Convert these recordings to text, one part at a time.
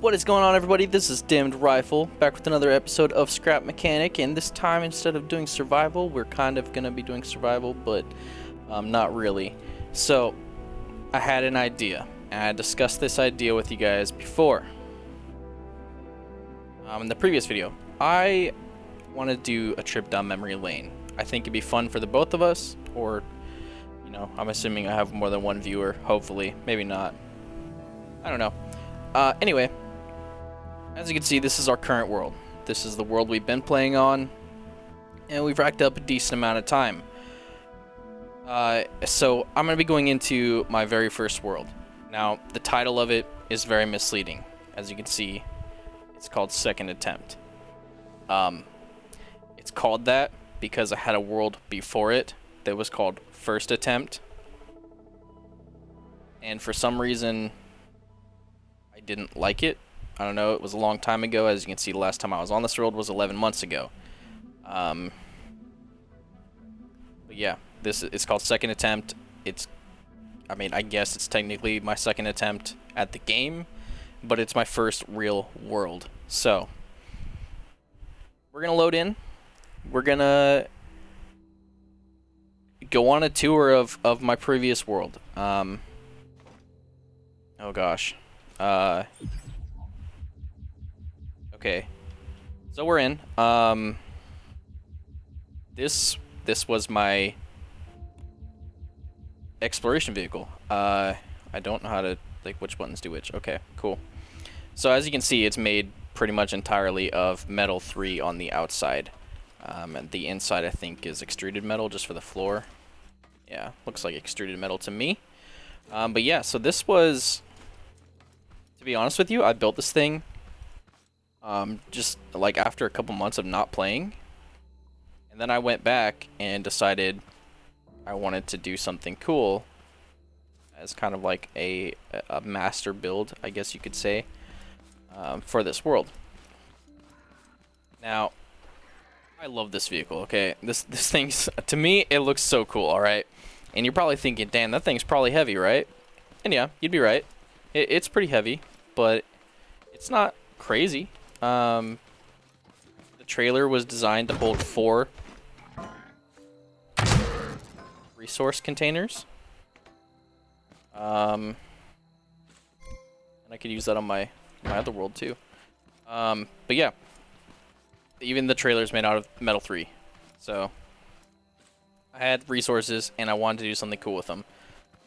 What is going on, everybody? This is Dimmed Rifle, back with another episode of Scrap Mechanic, and this time, instead of doing survival, we're kind of going to be doing survival, but not really. So, I had an idea, and I discussed this idea with you guys before. In the previous video, I want to do a trip down memory lane. I think it'd be fun for the both of us, or, you know, I'm assuming I have more than one viewer, hopefully. Maybe not. I don't know. Anyway, as you can see, this is our current world. This is the world we've been playing on, and we've racked up a decent amount of time. So I'm going to be going into my very first world. Now, the title of it is very misleading. As you can see, it's called Second Attempt. It's called that because I had a world before it that was called First Attempt. And for some reason, I didn't like it. I don't know, it was a long time ago. As you can see, the last time I was on this world was 11 months ago. But yeah, it's called Second Attempt. I guess it's technically my second attempt at the game, but it's my first real world. So, we're gonna load in. We're gonna go on a tour of my previous world. Oh gosh. Okay, so we're in. This was my exploration vehicle. I don't know how to, like, which buttons do which. Okay, cool. So as you can see, it's made pretty much entirely of metal 3 on the outside. And the inside, I think, is extruded metal just for the floor. Yeah, looks like extruded metal to me. But yeah, so this was, to be honest with you, I built this thing just like after a couple months of not playing, and then I went back and decided I wanted to do something cool as kind of like a master build, I guess you could say, for this world. Now, I love this vehicle. Okay, this thing's, to me, it looks so cool. All right, and you're probably thinking, damn, that thing's probably heavy, right? And yeah, you'd be right. It's pretty heavy, but it's not crazy. The trailer was designed to hold 4 resource containers. And I could use that on my other world too. But yeah, even the trailer's made out of metal 3. So I had resources and I wanted to do something cool with them.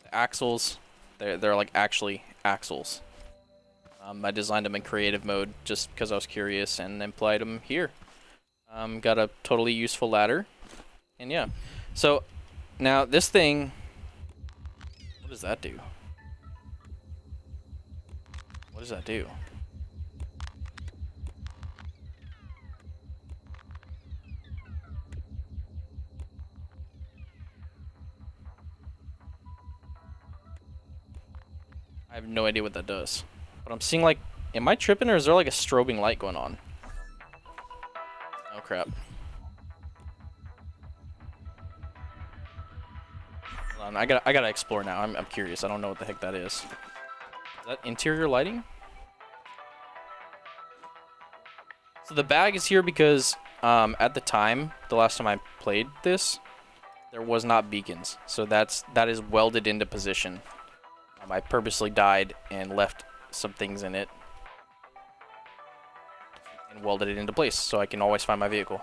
The axles, they're like actually axles. I designed them in creative mode just because I was curious and applied them here. Got a totally useful ladder. And yeah. So, now this thing... What does that do? What does that do? I have no idea what that does. But I'm seeing, like, am I tripping, or is there like a strobing light going on? Oh crap. Hold on, I gotta explore now. I'm curious. I don't know what the heck that is. Is that interior lighting? So the bag is here because at the time, the last time I played this, there was not beacons. So that is welded into position. I purposely died and left some things in it and welded it into place so I can always find my vehicle.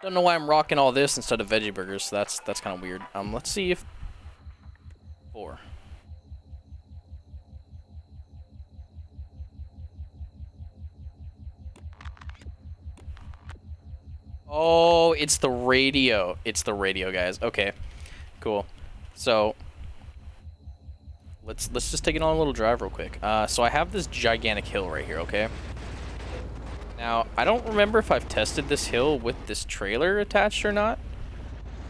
Don't know why I'm rocking all this instead of veggie burgers, so that's kind of weird. Let's see if 4. Oh, it's the radio. It's the radio, guys. Okay, cool. So let's just take it on a little drive real quick. So I have this gigantic hill right here, okay? Now, I don't remember if I've tested this hill with this trailer attached or not,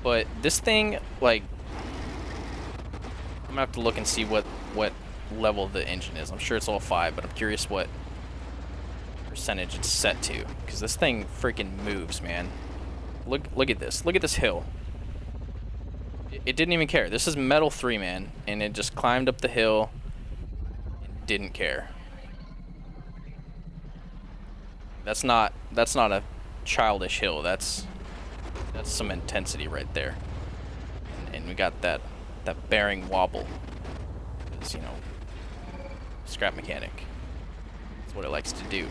but this thing, like, I'm gonna have to look and see what level the engine is. I'm sure it's all 5, but I'm curious what percentage it's set to, because this thing freaking moves, man. Look at this. Look at this hill. It didn't even care. This is metal 3, man, and it just climbed up the hill and didn't care. That's not a childish hill. That's some intensity right there. And we got that bearing wobble. It's, you know, scrap mechanic. That's what it likes to do.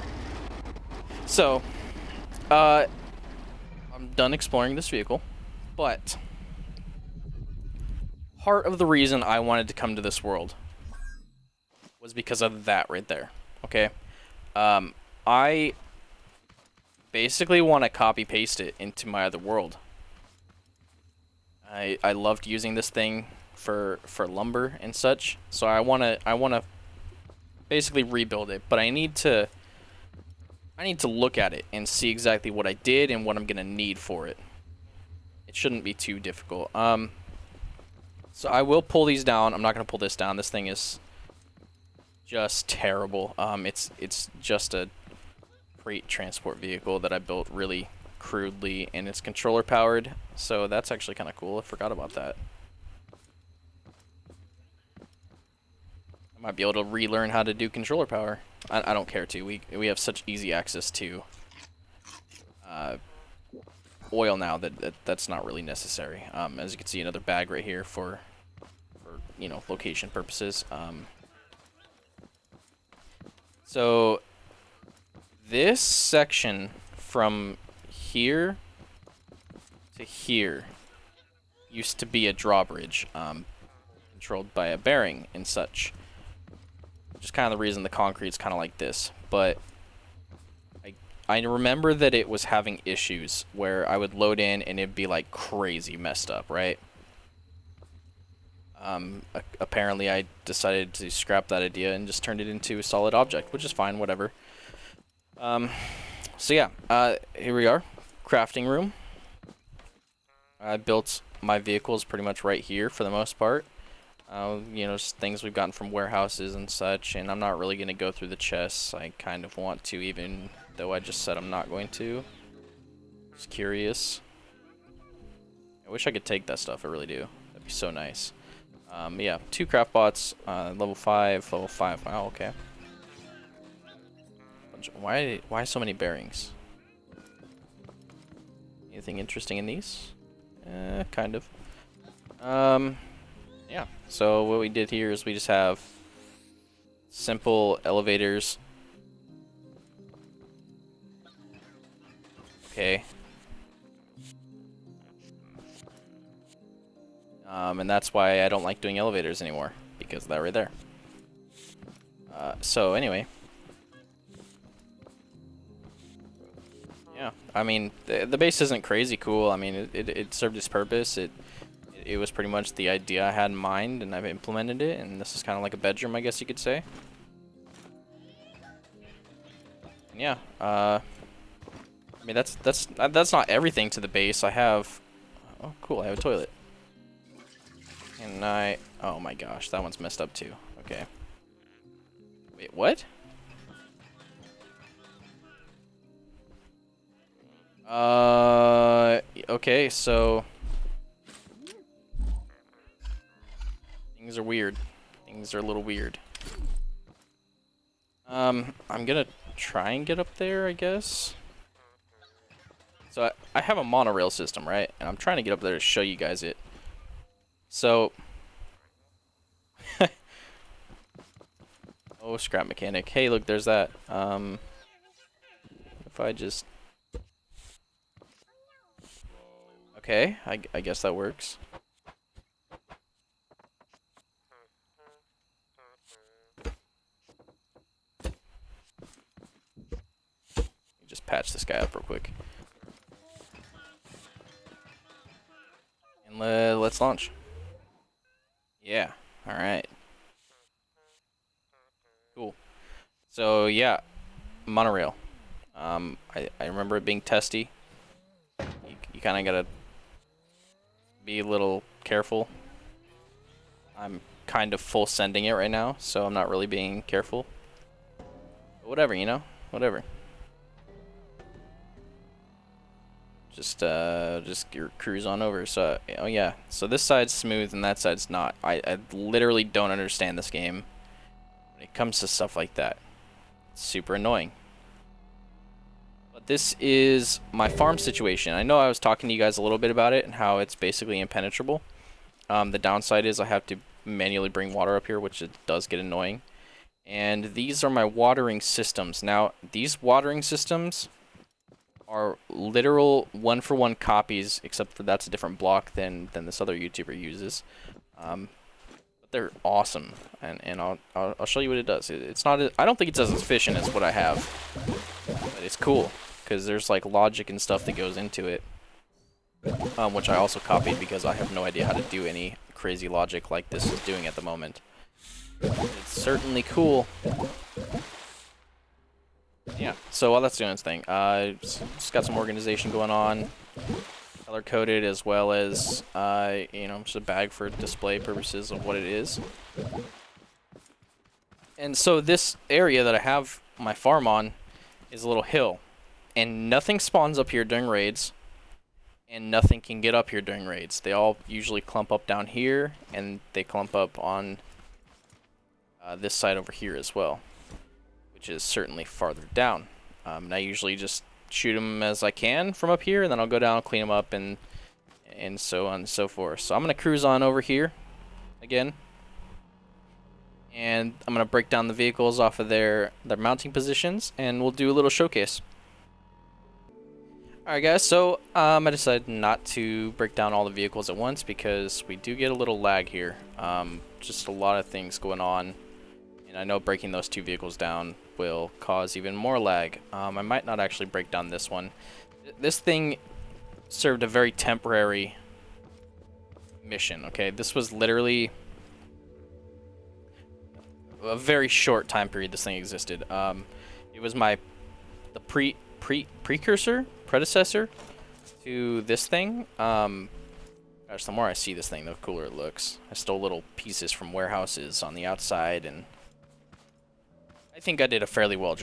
So, I'm done exploring this vehicle, but part of the reason I wanted to come to this world was because of that right there. Okay, I basically want to copy paste it into my other world. I loved using this thing for lumber and such, so I wanna basically rebuild it, but I need to look at it and see exactly what I did and what I'm gonna need for it. It shouldn't be too difficult. So I will pull these down. I'm not gonna pull this down. This thing is just terrible. It's just a freight transport vehicle that I built really crudely, and it's controller powered, so that's actually kind of cool. I forgot about that. I might be able to relearn how to do controller power. I don't care to. We have such easy access to oil now that's not really necessary. As you can see, another bag right here for you know, location purposes. So this section from here to here used to be a drawbridge, controlled by a bearing and such, which is kind of the reason the concrete's kind of like this. But I remember that it was having issues where I would load in and it'd be like crazy messed up, right? Apparently I decided to scrap that idea and just turned it into a solid object, which is fine, whatever. So yeah, here we are, crafting room. I built my vehicles pretty much right here for the most part. You know, just things we've gotten from warehouses and such, and I'm not really going to go through the chests. I kind of want to, even though I just said I'm not going to. Just curious. I wish I could take that stuff, I really do. That'd be so nice. Yeah, 2 craft bots, level 5, level 5. Wow, okay. Why so many bearings? Anything interesting in these? Kind of. Yeah, so what we did here is we just have simple elevators. Okay. And that's why I don't like doing elevators anymore, because of that right there. So anyway. Yeah, I mean, the base isn't crazy cool. I mean, it served its purpose. It was pretty much the idea I had in mind, and I've implemented it, and this is kind of like a bedroom, I guess you could say. And yeah, I mean, that's not everything to the base. I have... Oh, cool, I have a toilet. And oh my gosh, that one's messed up too. Okay. Wait, what? Okay, so things are weird. Things are a little weird. I'm gonna try and get up there, I guess. So I have a monorail system, right? And I'm trying to get up there to show you guys it. So oh, scrap mechanic. Hey, look, there's that. If I just... Okay, I guess that works. Just patch this guy up real quick. And let's launch. Yeah, alright. Cool. So, yeah, monorail. I remember it being testy. You kind of gotta be a little careful. I'm kind of full sending it right now, so I'm not really being careful. But whatever, you know? Whatever. Just cruise on over. So, oh yeah. So this side's smooth and that side's not. I literally don't understand this game when it comes to stuff like that. It's super annoying. this is my farm situation. I know I was talking to you guys a little bit about it and how it's basically impenetrable. The downside is I have to manually bring water up here, which it does get annoying. And these are my watering systems. Now, these watering systems are literal one-for-one copies, except for that's a different block than this other YouTuber uses. But they're awesome, and I'll show you what it does. It's not. I don't think it's as efficient as what I have, but it's cool because there's like logic and stuff that goes into it, which I also copied because I have no idea how to do any crazy logic like this is doing at the moment. It's certainly cool. Yeah, so while that's doing its thing, just got some organization going on, color coded as well as, you know, just a bag for display purposes of what it is. And so this area that I have my farm on is a little hill, and nothing spawns up here during raids, and nothing can get up here during raids. They all usually clump up down here, and they clump up on this side over here as well, which is certainly farther down. And I usually just shoot them as I can from up here, and then I'll go down, clean them up, and so on and so forth. So I'm gonna cruise on over here again, and I'm gonna break down the vehicles off of their mounting positions, and we'll do a little showcase. Alright guys, so I decided not to break down all the vehicles at once because we do get a little lag here. Just a lot of things going on. I know breaking those two vehicles down will cause even more lag. I might not actually break down this one. This thing served a very temporary mission, okay? This was literally a very short time period this thing existed. It was the predecessor to this thing. Gosh, the more I see this thing, the cooler it looks. I stole little pieces from warehouses on the outside, and I think I did a fairly good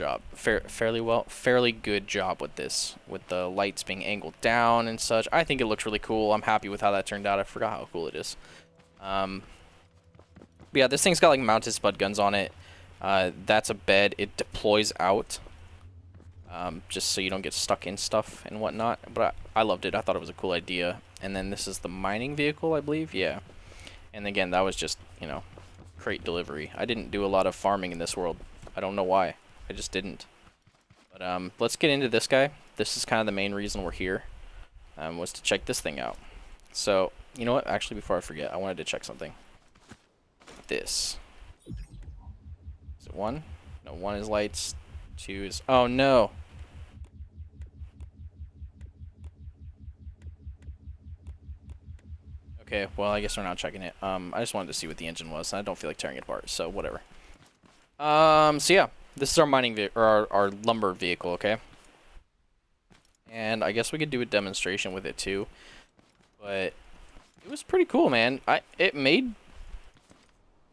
job with this, with the lights being angled down and such. I think it looks really cool. I'm happy with how that turned out. I forgot how cool it is. But yeah, this thing's got like mounted spud guns on it. That's a bed. It deploys out, just so you don't get stuck in stuff and whatnot. But I loved it. I thought it was a cool idea. And then this is the mining vehicle, I believe. Yeah. And again, that was just, you know, crate delivery. I didn't do a lot of farming in this world. I don't know why. I just didn't. But let's get into this guy. This is kind of the main reason we're here, was to check this thing out. So, you know what? Actually, before I forget, I wanted to check something. This. Is it 1? No, 1 is lights. 2 is... Oh, no! Okay, well, I guess we're not checking it. I just wanted to see what the engine was, and I don't feel like tearing it apart, so whatever. So yeah, this is our mining or our lumber vehicle, okay? And I guess we could do a demonstration with it too, but it was pretty cool, man. It made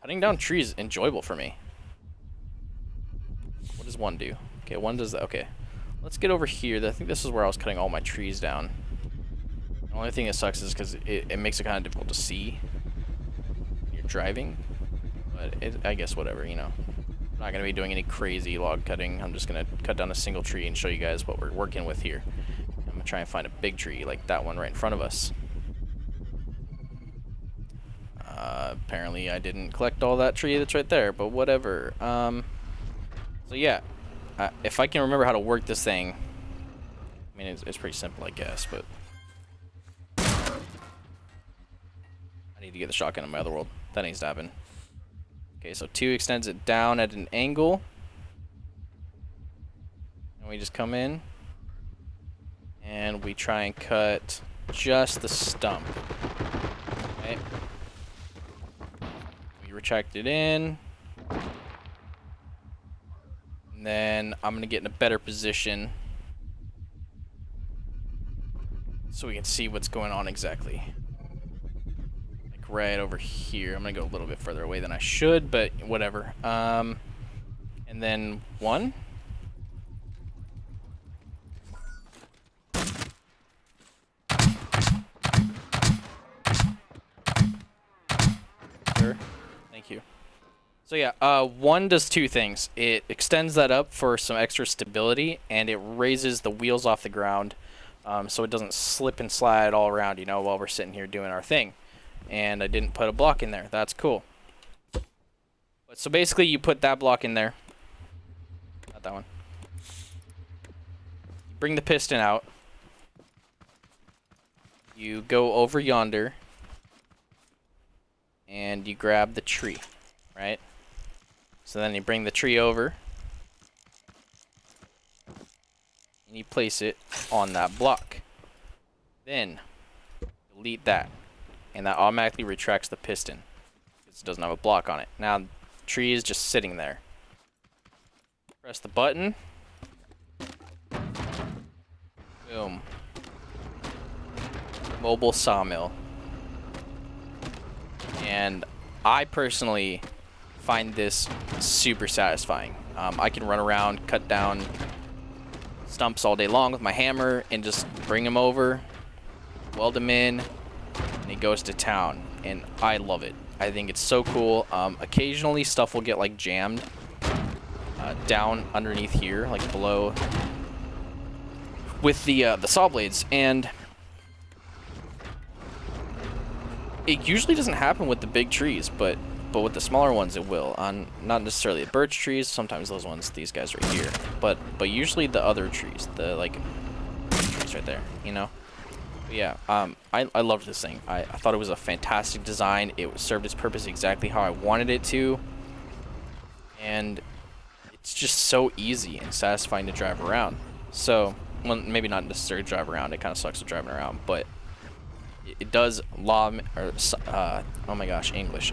cutting down trees enjoyable for me. What does 1 do? Okay, 1 does that. Okay, let's get over here. I think this is where I was cutting all my trees down. The only thing that sucks is because it makes it kind of difficult to see when you're driving, but I guess whatever, you know. I'm not going to be doing any crazy log cutting. I'm just going to cut down a single tree and show you guys what we're working with here. I'm going to try and find a big tree like that one right in front of us. Apparently I didn't collect all that tree that's right there, but whatever. So yeah, if I can remember how to work this thing, I mean, it's pretty simple, I guess, but I need to get the shotgun in my other world. That needs to happen. Okay, so 2 extends it down at an angle. And we just come in. And we try and cut just the stump. Okay. We retract it in. And then I'm going to get in a better position so we can see what's going on exactly. Right over here. I'm gonna go a little bit further away than I should, but whatever. And then 1. Sure. Thank you. So yeah, one does two things. It extends that up for some extra stability, and it raises the wheels off the ground, so it doesn't slip and slide all around, you know, while we're sitting here doing our thing. And I didn't put a block in there. That's cool. But so basically, you put that block in there. Not that one. You bring the piston out. You go over yonder, and you grab the tree, right? So then you bring the tree over, and you place it on that block. Then, delete that, and that automatically retracts the piston, because it doesn't have a block on it. Now, the tree is just sitting there. Press the button. Boom. Mobile sawmill. And I personally find this super satisfying. I can run around, cut down stumps all day long with my hammer and just bring them over, weld them in, and it goes to town. And I love it. I think it's so cool. Occasionally stuff will get like jammed down underneath here, like below with the saw blades, and it usually doesn't happen with the big trees, but with the smaller ones it will. On not necessarily the birch trees, sometimes those ones, these guys right here, but usually the other trees, the like trees right there, you know. But yeah, I loved this thing. I thought it was a fantastic design. It served its purpose exactly how I wanted it to, and it's just so easy and satisfying to drive around. So, well, maybe not necessarily drive around. It kind of sucks with driving around, but it does oh my gosh, English.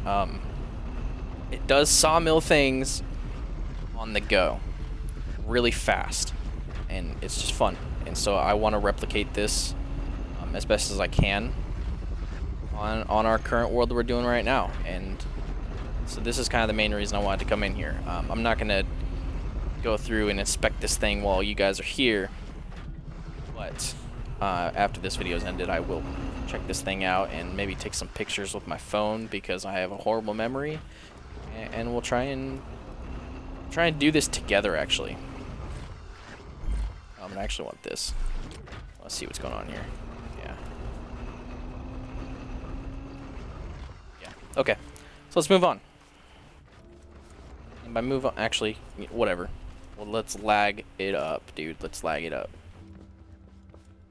It does sawmill things on the go really fast, and it's just fun. And so I want to replicate this as best as I can on our current world that we're doing right now. And so this is kind of the main reason I wanted to come in here. I'm not going to go through and inspect this thing while you guys are here, but after this video is ended, I will check this thing out and maybe take some pictures with my phone, because I have a horrible memory, and we'll try and do this together. Actually, I actually want this. Let's see what's going on here. Yeah. Okay. So let's move on. And by move on, actually, whatever. Well, let's lag it up, dude. Let's lag it up.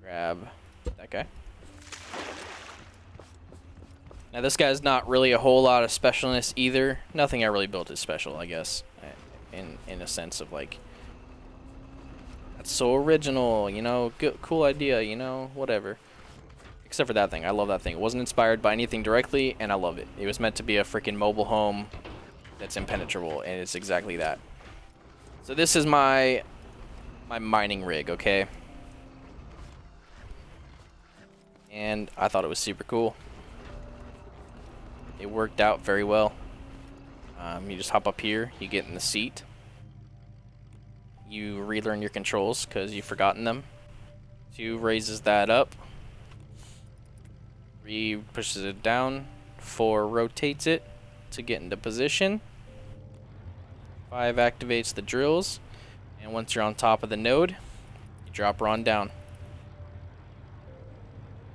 Grab that guy. Now this guy's not really a whole lot of specialness either. Nothing I really built is special, I guess, in a sense of like, that's so original, you know, good, cool idea, you know, whatever. Except for that thing. I love that thing. It wasn't inspired by anything directly, and I love it. It was meant to be a freaking mobile home that's impenetrable, and it's exactly that. So this is my mining rig, okay? And I thought it was super cool. It worked out very well. You just hop up here, you get in the seat, you relearn your controls because you've forgotten them. 2 raises that up, 3 pushes it down, 4 rotates it to get into position, 5 activates the drills, and once you're on top of the node, you drop her on down.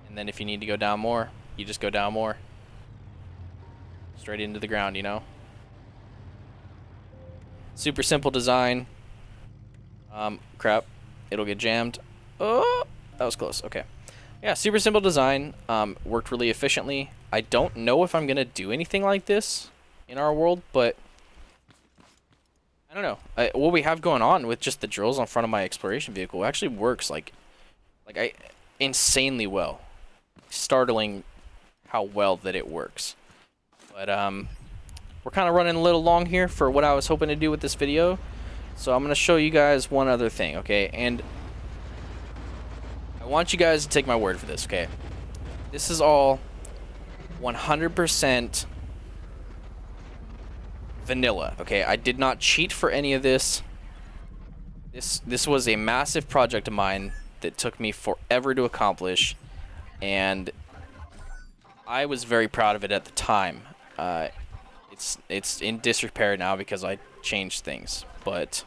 And then if you need to go down more, you just go down more. Straight into the ground, you know? Super simple design. Crap. It'll get jammed. Oh, that was close. Okay. Yeah, super simple design. Worked really efficiently. I don't know if I'm going to do anything like this in our world, but I don't know. What we have going on with just the drills on front of my exploration vehicle actually works like insanely well. Startling how well that it works. But we're kind of running a little long here for what I was hoping to do with this video. So I'm going to show you guys one other thing, okay? And I want you guys to take my word for this, okay? This is all 100% vanilla, okay? I did not cheat for any of this. This was a massive project of mine that took me forever to accomplish, and I was very proud of it at the time. It's in disrepair now because I changed things. But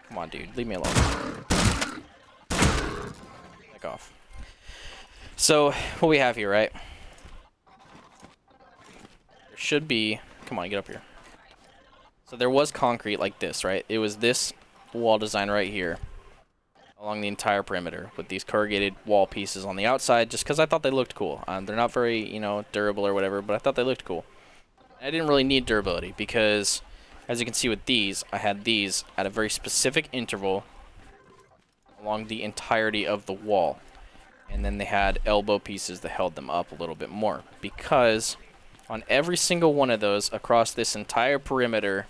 come on, dude, leave me alone. Back off. So what we have here, right? There should be. Come on, get up here. So there was concrete like this, right? It was this wall design right here along the entire perimeter with these corrugated wall pieces on the outside just because I thought they looked cool. They're not very, you know, durable or whatever, but I thought they looked cool. I didn't really need durability because, as you can see with these, I had these at a very specific interval along the entirety of the wall. And then they had elbow pieces that held them up a little bit more because on every single one of those across this entire perimeter,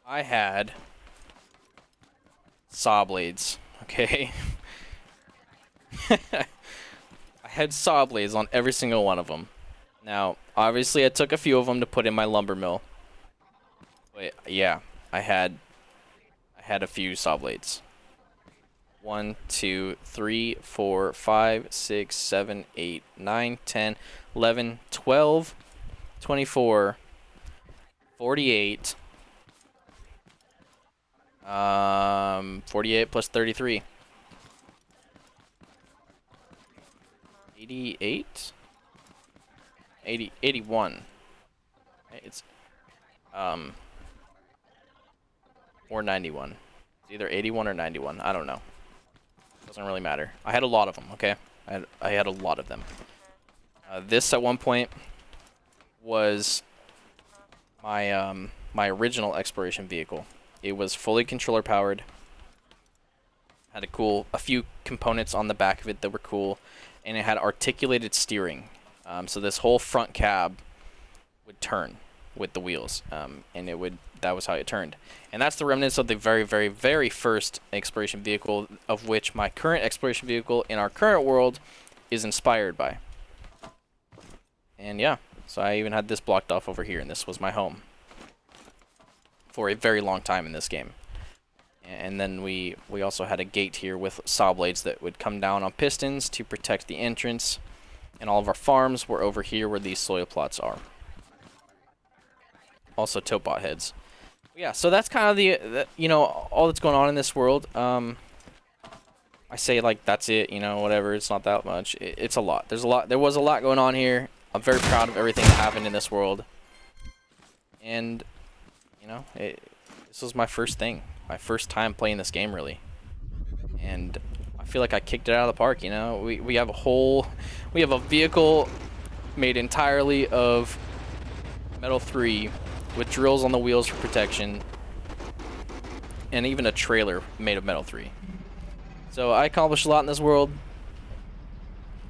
I had saw blades, okay? I had saw blades on every single one of them. Now, obviously, I took a few of them to put in my lumber mill. But yeah, I had a few saw blades. 1, 2, 3, 4, 5, 6, 7, 8, 9, 10, 11, 12, 24, 48. 48 plus 33. 88? 81. It's, or 91. It's either 81 or 91. I don't know. Doesn't really matter. I had a lot of them, okay? I had a lot of them. This at one point was my, my original exploration vehicle. It was fully controller powered. Had a few components on the back of it that were cool, and it had articulated steering. So this whole front cab would turn with the wheels, and that was how it turned. And that's the remnants of the very, very, very first exploration vehicle, of which my current exploration vehicle in our current world is inspired by. And yeah, so I even had this blocked off over here, and this was my home for a very long time in this game. And then we also had a gate here with saw blades that would come down on pistons to protect the entrance. And all of our farms were over here where these soil plots are. Also topbot heads. Yeah, so that's kind of the you know, all that's going on in this world. I say like that's it, you know, whatever. It's not that much. It's a lot. There was a lot going on here. I'm very proud of everything that happened in this world. And you know, this was my first thing. My first time playing this game, really. And I feel like I kicked it out of the park, you know? We have a vehicle made entirely of Metal 3 with drills on the wheels for protection. And even a trailer made of Metal 3. So I accomplished a lot in this world.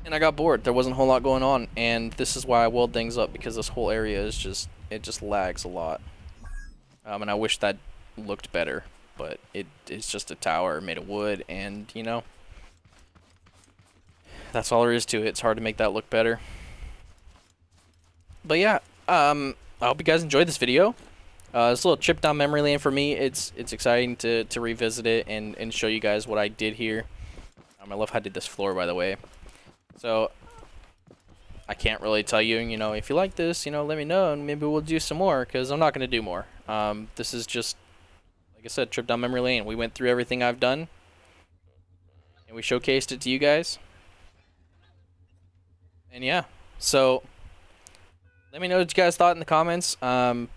And I got bored. There wasn't a whole lot going on. And this is why I weld things up, because this whole area is just lags a lot. And I wish that looked better, but it's just a tower made of wood, and you know, that's all there is to it. It's hard to make that look better. But yeah, I hope you guys enjoyed this video. It's a little trip down memory lane for me. It's exciting to revisit it and show you guys what I did here. I love how I did this floor, by the way. So I can't really tell you, you know, if you like this, you know, let me know, and maybe we'll do some more, because I'm not going to do more. This is just, like I said, trip down memory lane. We went through everything I've done, and we showcased it to you guys. And yeah, so let me know what you guys thought in the comments. Let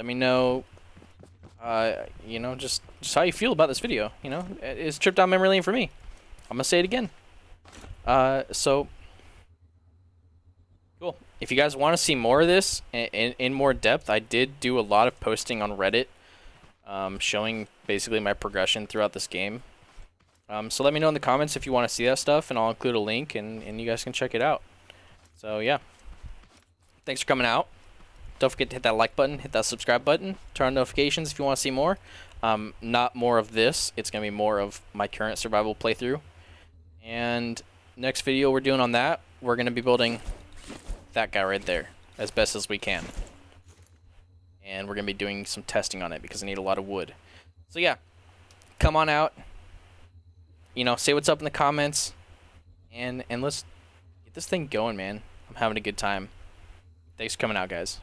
me know, you know, just how you feel about this video. You know, it's trip down memory lane for me. I'm gonna say it again. So cool. If you guys want to see more of this in more depth, I did do a lot of posting on Reddit, showing basically my progression throughout this game. So let me know in the comments if you want to see that stuff, and I'll include a link, and you guys can check it out. So yeah, thanks for coming out. Don't forget to hit that like button, hit that subscribe button, turn on notifications if you want to see more. Not more of this. It's going to be more of my current survival playthrough. And next video we're doing on that, we're going to be building that guy right there as best as we can. And we're going to be doing some testing on it because I need a lot of wood. So yeah, come on out. You know, say what's up in the comments. And let's get this thing going, man. I'm having a good time. Thanks for coming out, guys.